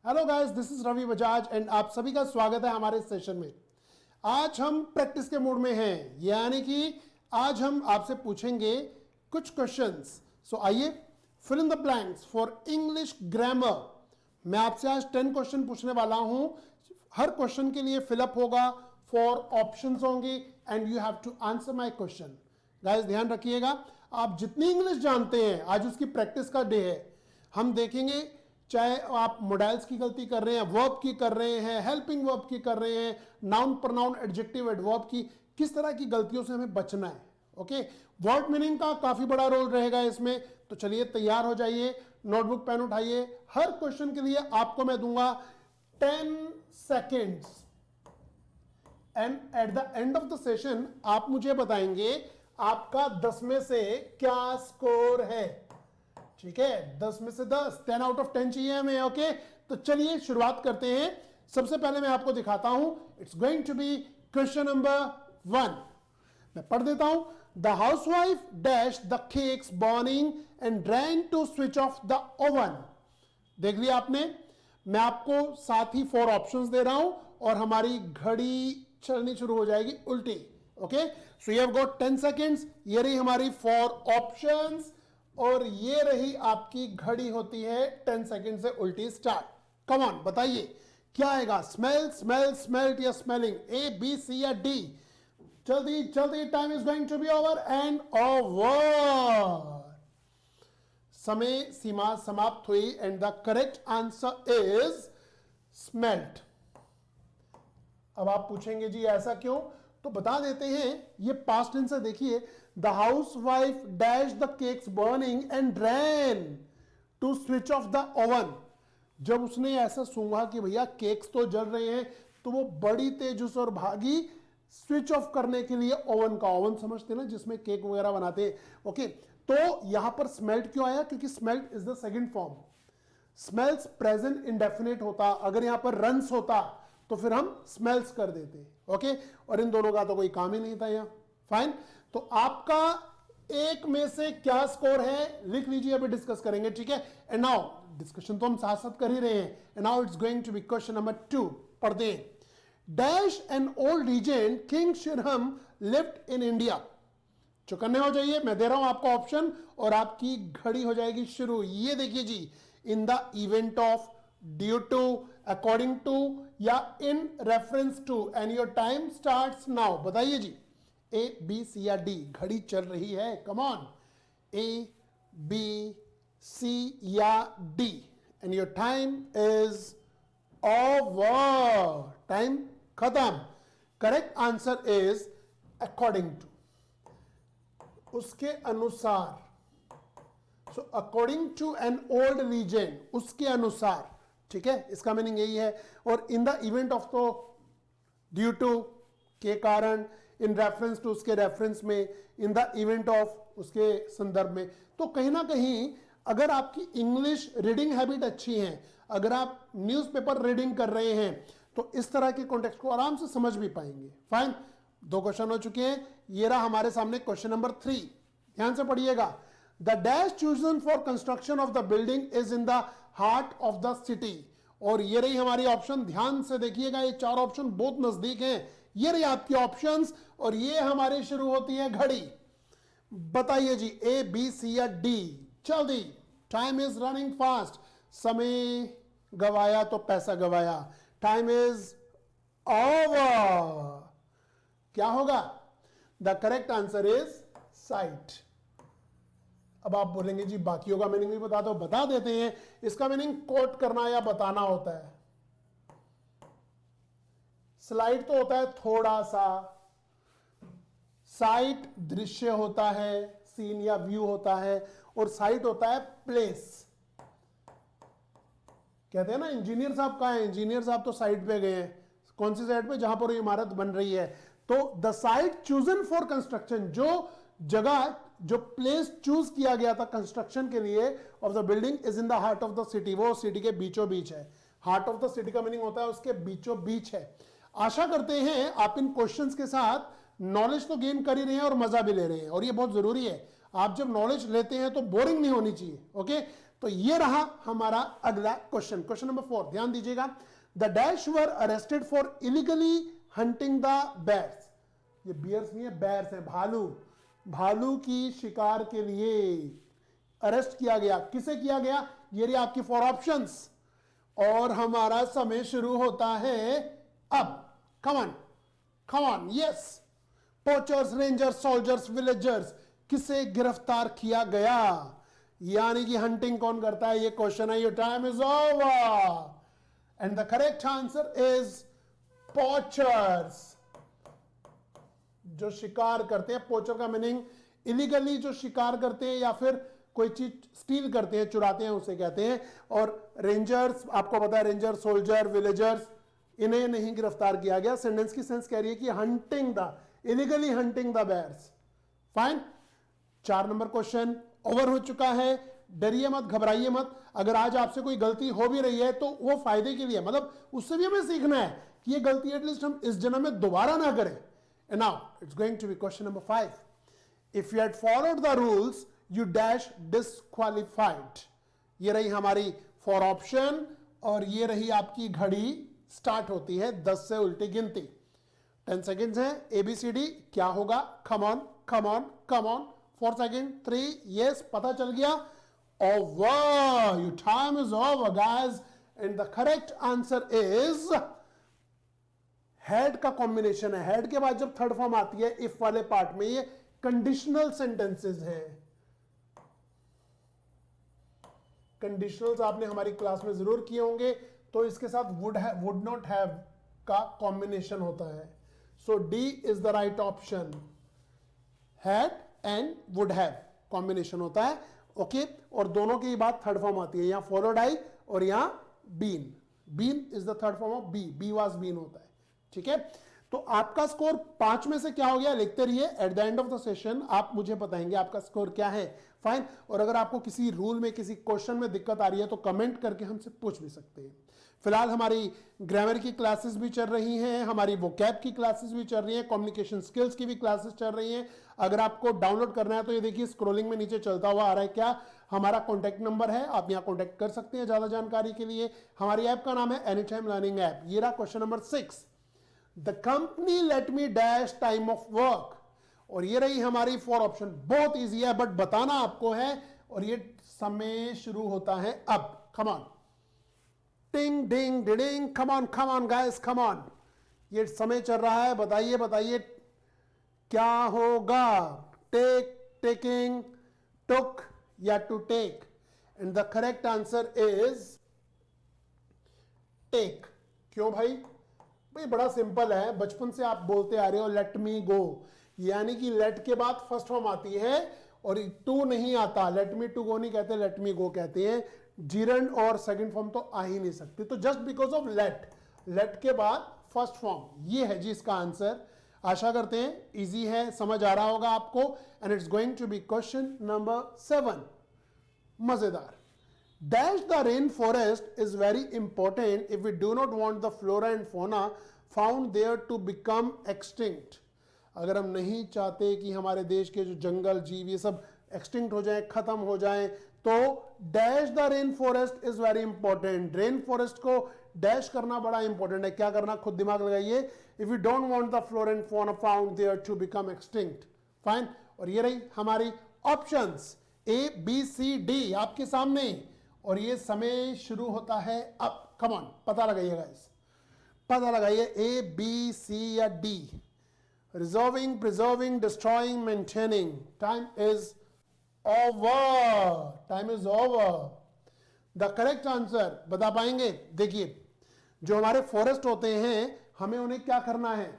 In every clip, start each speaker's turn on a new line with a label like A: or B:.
A: Hello guys, this is Ravi Bajaj and आप सभी का स्वागत है हमारे सेशन में। आज हम प्रैक्टिस के मूड में हैं, यानी कि आज हम आपसे पूछेंगे कुछ क्वेश्चंस। सो आइए, fill in the blanks for English grammar. मैं आपसे आज 10 क्वेश्चन पूछने वाला हूं। हर क्वेश्चन के लिए फिलअप होगा, 4 ऑप्शंस होंगे and you have to answer my question. Guys ध्यान रखिएगा, आप जितनी इंग्लिश जानते हैं आज उसकी प्रैक्टिस का डे है। हम देखेंगे चाहे आप मोडाइल्स की गलती कर रहे हैं, वर्ब की कर रहे हैं, हेल्पिंग वर्ब की कर रहे हैं, नाउन प्रोनाउन एडजेक्टिव एडवर्ब की, किस तरह की गलतियों से हमें बचना है। ओके, वर्ड मीनिंग का काफी बड़ा रोल रहेगा इसमें। तो चलिए तैयार हो जाइए, नोटबुक पेन उठाइए। हर क्वेश्चन के लिए आपको मैं दूंगा 10 seconds and at the end of the session आप मुझे बताएंगे आपका 10 में से क्या स्कोर है। ठीक है, 10 में से 10, 10 आउट ऑफ 10 चाहिए हमें। ओके, तो चलिए शुरुआत करते हैं। सबसे पहले मैं आपको दिखाता हूं, it's going to be question number 1। मैं पढ़ देता हूं। The housewife dash the cakes burning and ran to switch off the oven. देख लिया आपने। मैं आपको साथ ही 4 ऑप्शंस दे रहा हूं और हमारी घड़ी चलनी शुरू हो जाएगी उल्टी। Okay, so you have got 10 seconds. ये रही हमारी 4 ऑप्शंस और ये रही आपकी घड़ी होती है 10 सेकेंड से उल्टी स्टार्ट। कम ऑन, बताइए क्या आएगा। स्मेल, स्मेल, स्मेल्ट या स्मेलिंग, ए बी सी या डी। जल्दी जल्दी, time is going to be over and over. समय सीमा समाप्त हुई and the correct answer is smelt. अब आप पूछेंगे जी ऐसा क्यों, तो बता देते हैं। ये पास्ट टेंस है, देखिए। The housewife dash the cakes burning and ran to switch off the oven. जब उसने ऐसा सूंघा कि भैया केक्स तो जल रहे हैं, तो वो बड़ी तेजुस और भागी स्विच ऑफ करने के लिए ओवन का। ओवन समझते ना, जिसमें केक वगैरह बनाते हैं। ओके, तो यहां पर स्मेल्ट क्यों आया, क्योंकि smelt is the second form. Smells present indefinite होता, अगर यहां पर रन्स होता तो फिर हम स्मेल्स कर देते। ओके, और इन दोनों का तो कोई काम ही नहीं था यहां। फाइन, तो आपका 1 में से क्या स्कोर है लिख लीजिए, अभी डिस्कस करेंगे। ठीक है, एंड नाउ डिस्कशन तो हम साथ साथ कर ही रहे हैं। And now it's going to be question number 2। पढ़ दें। Dash an old legend king Shirham lived in India. चौकन्ने हो जाइए, मैं दे रहा हूं आपको ऑप्शन और आपकी घड़ी हो जाएगी शुरू। ये देखिए जी, in the event of, due to, according to या in reference to, and your time starts now. बताइए जी, ए बी सी या डी। घड़ी चल रही है, come on. A B C या D and your time is over. Time खत्म। Correct answer is according to, उसके अनुसार। So according to an old legend, उसके अनुसार। ठीक है, इसका मीनिंग यही है। और इन द इवेंट ऑफ, तो ड्यू टू के कारण, इन रेफरेंस टू उसके रेफरेंस में, इन द इवेंट ऑफ उसके संदर्भ में। तो कहीं ना कहीं अगर आपकी इंग्लिश रीडिंग हैबिट अच्छी है, अगर आप न्यूज़पेपर रीडिंग कर रहे हैं, तो इस तरह के कॉन्टेक्स्ट को आराम से समझ भी पाएंगे। फाइन, 2 क्वेश्चन हो चुके हैं। ये रहा हमारे सामने क्वेश्चन नंबर 3। ध्यान से पढ़िएगा। The dash chosen for construction of the building is in the heart of the city. और ये रही हमारी ऑप्शन। ध्यान से देखिएगा, ये 4 ऑप्शन बहुत नजदीक हैं। ये रही आपकी ऑप्शंस और ये हमारी शुरू होती है घड़ी। बताइए जी, ए बी सी या डी। जल्दी, टाइम इज रनिंग फास्ट। समय गवाया तो पैसा गवाया। Time is over. क्या होगा? The correct answer is site. अब आप बोलेंगे जी बाकियों का मीनिंग भी बता दो। बता देते हैं। इसका मीनिंग कोट करना या बताना होता है। स्लाइड तो होता है थोड़ा सा, साइट दृश्य होता है, सीन या व्यू होता है, और साइट होता है प्लेस। कहते हैं ना, इंजीनियर साहब कहाँ हैं? इंजीनियर साहब तो साइट पे गए हैं। कौन सी साइट पे? जहां पर इमारत बन रही है। तो the site chosen for construction, जो जगह, जो प्लेस चूज किया गया था कंस्ट्रक्शन के लिए of the building, is in the heart of the city. वो सिटी के बीचों बीच है। हार्ट ऑफ द सिटी का मीनिंग होता है उसके बीचों बीच है। आशा करते हैं आप इन क्वेश्चंस के साथ नॉलेज तो गेन कर ही रहे हैं और मजा भी ले रहे हैं, और ये बहुत जरूरी है। आप जब नॉलेज लेते हैं तो बोरिंग नहीं होनी चाहिए। ओके, तो ये रहा हमारा अगला क्वेश्चन, क्वेश्चन नंबर 4, ध्यान दीजिएगा। The dash were arrested for illegally hunting the bears. ये बियर्स नहीं है, बेयर्स है, भालू। भालू की शिकार के लिए अरेस्ट किया गया। किसे किया गया? ये रही आपकी 4 ऑप्शंस। और हमारा समय शुरू होता है अब। Come on, come on, yes. Poachers, rangers, soldiers, villagers, किसे गिरफ्तार किया गया? यानी कि हंटिंग कौन करता है, ये क्वेश्चन है। Your time is over and the correct answer is poachers, जो शिकार करते हैं। पोचर का मीनिंग इलीगली जो शिकार करते हैं या फिर कोई चीज स्टील करते हैं, चुराते हैं, उसे कहते हैं। और रेंजर्स, आपको पता है, रेंजर, सोल्जर, विलेजर्स, इन्हें नहीं गिरफ्तार किया गया। सेंटेंस की सेंस कह रही है कि hunting the, illegally hunting the bears. Fine. 4 नंबर क्वेश्चन ओवर हो चुका है। डरिए मत, घबराइए मत। अगर आज आपसे कोई गलती हो भी रही है तो वो फायदे के लिए, मतलब उससे भी हमें सीखना है कि ये गलती एटलीस्ट हम इस जन्म में दोबारा ना करें। And now it's going to be question number 5. If you had followed the rules, you dash disqualified. ये रही हमारी 4 ऑप्शन और ये रही आपकी घड़ी स्टार्ट होती है 10 से उल्टी गिनती। 10 सेकेंड्स है, ABCD क्या होगा? Come on, come on, come on. 4 second, 3, yes, पता चल गया। Over, your time is over, guys. And the correct answer is head का कॉम्बिनेशन है। हेड के बाद जब थर्ड फॉर्म आती है इफ वाले पार्ट में, ये कंडीशनल सेंटेंसेस हैं। कंडीशनल्स आपने हमारी क्लास में जरूर किए होंगे। तो इसके साथ would have, would not have का कॉम्बिनेशन होता है। So D is the right option. Had and would have combination होता है। ओके, और दोनों की बात थर्ड फॉर्म आती है। यहां फॉलोड आई और यहां been. Been is the third form of be. Be was been होता है। ठीक है, तो आपका स्कोर 5 में से क्या हो गया, लिखते रहिए। At the end of the session आप मुझे बताएंगे आपका स्कोर क्या है। फाइन। और अगर आपको किसी रूल में, किसी क्वेश्चन में दिक्कत आ रही है तो कमेंट करके हमसे पूछ भी सकते हैं। फिलहाल हमारी ग्रामर की क्लासेस भी चल रही हैं, हमारी वोकैब की क्लासेस भी चल रही हैं, कम्युनिकेशन स्किल्स की भी क्लासेस चल रही हैं। अगर आपको डाउनलोड करना है तो ये देखिए स्क्रोलिंग में नीचे चलता हुआ आ रहा है क्या, हमारा कॉन्टैक्ट नंबर है, आप यहाँ कॉन्टैक्ट कर सकते हैं ज्यादा जानकारी के लिए। हमारी ऐप का नाम है एनी टाइम लर्निंग ऐप। ये रहा question number 6। The company let me dash time of work. और ये रही हमारी 4 ऑप्शन। बहुत इजी है बट बताना आपको है। और ये समय शुरू होता है अब। कम ऑन, टिंग डिंग डिडिंग, come on, come on guys, come on. ये समय चल रहा है, बताइए बताइए क्या होगा। टेक, टेकिंग, टुक या to take. And the correct answer is take. क्यों भाई? भाई बड़ा सिंपल है, बचपन से आप बोलते आ रहे हो लेट मी गो, यानी कि लेट के बाद फर्स्ट फॉर्म आती है और टू नहीं आता। लेट मी टू गो नहीं कहते, लेट मी गो कहते हैं। जीरंड और सेकंड फॉर्म तो आ ही नहीं सकती। तो just because of late, late के बाद फर्स्ट फॉर्म, ये है जी इसका आंसर। आशा करते हैं इजी है, समझ आ रहा होगा आपको। And it's going to be question number 7। मजेदार। Dash the rainforest is very important if we do not want the flora and fauna found there to become extinct. अगर हम नहीं चाहते कि हमारे देश के जो जंगल जीव ये सब एक्सटिंक्ट हो जाएं, खत्म हो जाएं, तो dash the rainforest is very important. Rainforest को डैश करना बड़ा इंपॉर्टेंट है। क्या करना, खुद दिमाग लगाइए। If you don't want the flora and fauna found there to become extinct. Fine. और ये रही हमारी ऑप्शंस ABCD आपके सामने। और ये समय शुरू होता है अब। कम ऑन, पता लगाइए गाइस, पता लगाइए A, B, C या D। Reserving, preserving, destroying, maintaining. Time is over, time is over. The correct answer बता पाएंगे? देखिए, जो हमारे फॉरेस्ट होते हैं हमें उन्हें क्या करना है,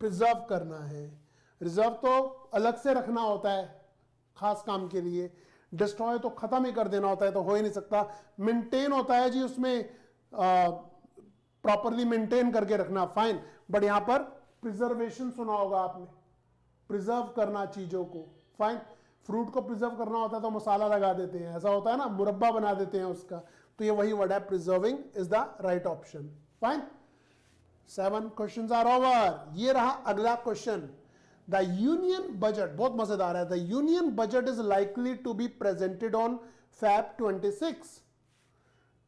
A: प्रिजर्व करना है। रिजर्व तो अलग से रखना होता है खास काम के लिए। डिस्ट्रॉय तो खत्म ही कर देना होता है, तो हो ही नहीं सकता। मेंटेन होता है जी, उसमें प्रॉपरली मेंटेन करके रखना। फाइन। बट यहां पर प्रिजर्वेशन सुना होगा आपने, प्रिजर्व करना चीजों को। फाइन। फ्रूट को प्रिजर्व करना होता है तो मसाला लगा देते हैं, ऐसा होता है ना, मुरब्बा बना देते हैं उसका। तो ये वही वर्ड है, preserving is the right option. Fine. 7 questions are over. ये रहा अगला क्वेश्चन। The union budget, बहुत मजेदार है। The union budget is likely to be presented on Feb 26,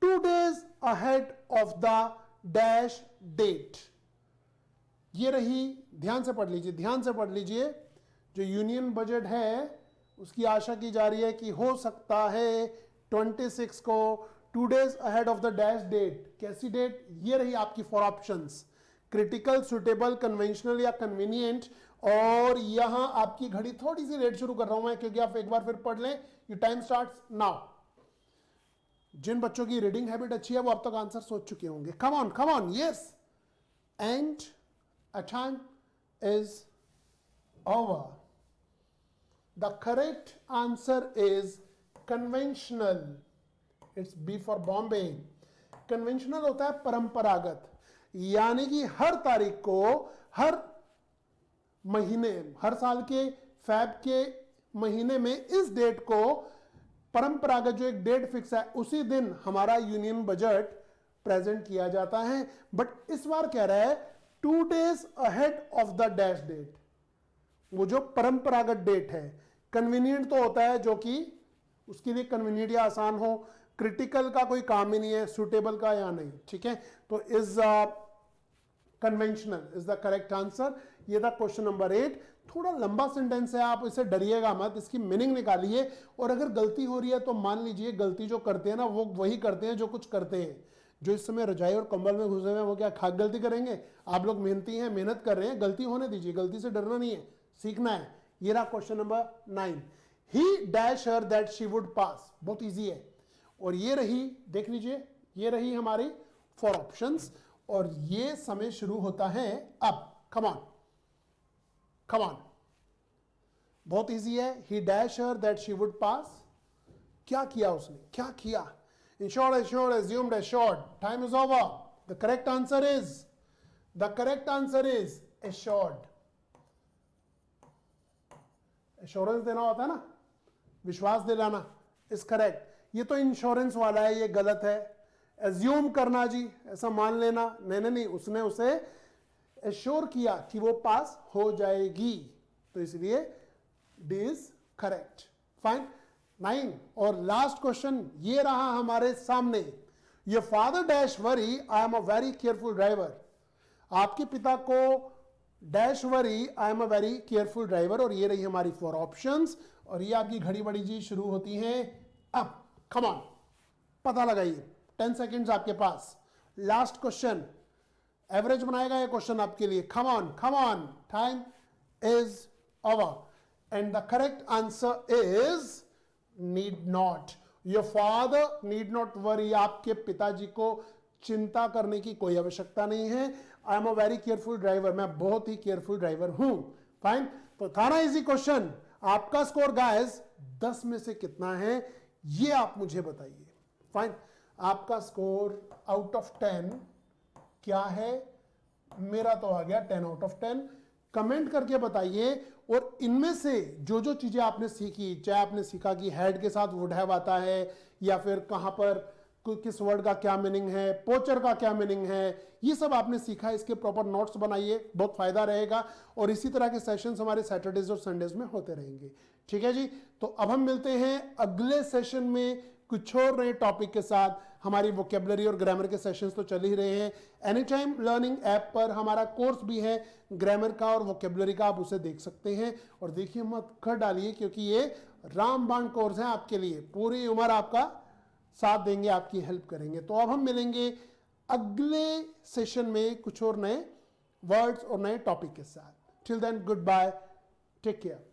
A: 2 days ahead of the dash date. ये रही, ध्यान से पढ़ लीजिए, ध्यान से पढ़ लीजिए। जो यूनियन बजट है उसकी आशा की जा रही है कि हो सकता है 26 को 2 days ahead of the dash date। कैसी डेट? ये रही आपकी 4 ऑप्शंस, क्रिटिकल, सुटेबल, कन्वेंशनल या कन्वीनियंट। और यहां आपकी घड़ी थोड़ी सी लेट शुरू कर रहा हूं मैं, क्योंकि आप एक बार फिर पढ़ लें। ये टाइम स्टार्ट्स नाउ। जिन बच्चों की रीडिंग हैबिट अच्छी है वो अब तक आंसर सोच चुके होंगे। Come on, come on, yes. And a time is over. The correct answer is conventional. It's be for Bombay. Conventional होता है परंपरागत, यानी कि हर तारीख को, हर महीने, हर साल के फैब के महीने में इस डेट को, परंपरागत जो एक डेट फिक्स है, उसी दिन हमारा यूनियन बजट प्रेजेंट किया जाता है। बट इस बार कह रहा है 2 days ahead of the dash date. वो जो परंपरागत डेट है। कन्वीनियंट तो होता है जो कि उसके लिए कन्वीनियंट या आसान हो, क्रिटिकल का कोई काम ही नहीं है, सुटेबल का या नहीं, ठीक है। तो is conventional is the correct answer. ये था क्वेश्चन नंबर 8। थोड़ा लंबा सेंटेंस है, आप इसे डरिएगा मत, इसकी मीनिंग निकालिए। और अगर गलती हो रही है तो मान लीजिए गलती जो करते हैं ना वो वही करते हैं जो कुछ करते हैं। जो इस समय रजाई और कंबल में घुसे हुए हैं वो क्या खाक गलती करेंगे? आप लोग मेहनती हैं, मेहनत कर रहे हैं, गलती होने दीजिए। गलती से डरना नहीं है, सीखना है। ये रहा question number 9। He dash her that she would पास। बहुत ईजी है। और ये रही, देख लीजिए, ये रही हमारी 4 ऑप्शंस। और ये समय शुरू होता है अब। कम ऑन, कम ऑन, बहुत इजी है। ही dash her that she would पास। क्या किया उसने? क्या किया? Insured, assured, assumed, assured. Time is over. The correct answer is assured. Assurance देना होता है ना, विश्वास दिलाना, इज करेक्ट। ये तो इंश्योरेंस वाला है, ये गलत है। एज्यूम करना जी, ऐसा मान लेना, नहीं, उसने उसे एश्योर किया कि वो पास हो जाएगी, तो इसलिए डी इज करेक्ट। फाइन। 9 और लास्ट क्वेश्चन ये रहा हमारे सामने। Your father dash worry I am a very careful driver. आपके पिता को dash worry I am a very careful driver. और ये रही हमारी 4 ऑप्शंस। और ये आपकी घड़ी बड़ी जी शुरू होती है अब। कम ऑन, पता लगाइए। 10 सेकेंड्स आपके पास। लास्ट क्वेश्चन, एवरेज बनाएगा ये क्वेश्चन आपके लिए। कम on, come on, time is over. And the correct answer is need not. Your father need not worry. आपके पिताजी को चिंता करने की कोई आवश्यकता नहीं है। I am a very careful driver. मैं बहुत ही केयरफुल ड्राइवर हूं। फाइन। तो था ना इजी क्वेश्चन। आपका स्कोर गाइस 10 में से कितना है ये आप मुझे बताइए। फाइन। आपका स्कोर आउट ऑफ 10 क्या है? मेरा तो आ गया 10 आउट ऑफ 10। कमेंट करके बताइए। और इनमें से जो जो चीजें आपने सीखी, चाहे आपने सीखा कि हेड के साथ वुड हैव आता है, या फिर कहां पर किस वर्ड का क्या मीनिंग है, पोचर का क्या मीनिंग है, ये सब आपने सीखा। इसके प्रॉपर नोट्स बनाइए, बहुत फायदा रहेगा। और इसी तरह के सेशंस हमारे सैटरडेज और संडेज में होते रहेंगे। ठीक है जी। तो अब हम मिलते हैं अगले सेशन में कुछ और नए टॉपिक के साथ। हमारी वोकेबलरी और ग्रामर के सेशंस तो चल ही रहे हैं। एनी टाइम लर्निंग ऐप पर हमारा कोर्स भी है ग्रामर का और वोकेबलरी का, आप उसे देख सकते हैं। और देखिए मत कर डालिए, क्योंकि ये रामबाण कोर्स है आपके लिए। पूरी उम्र आपका साथ देंगे, आपकी हेल्प करेंगे। तो अब हम मिलेंगे अगले सेशन में कुछ और नए वर्ड्स और नए टॉपिक के साथ। Till then, goodbye, take care.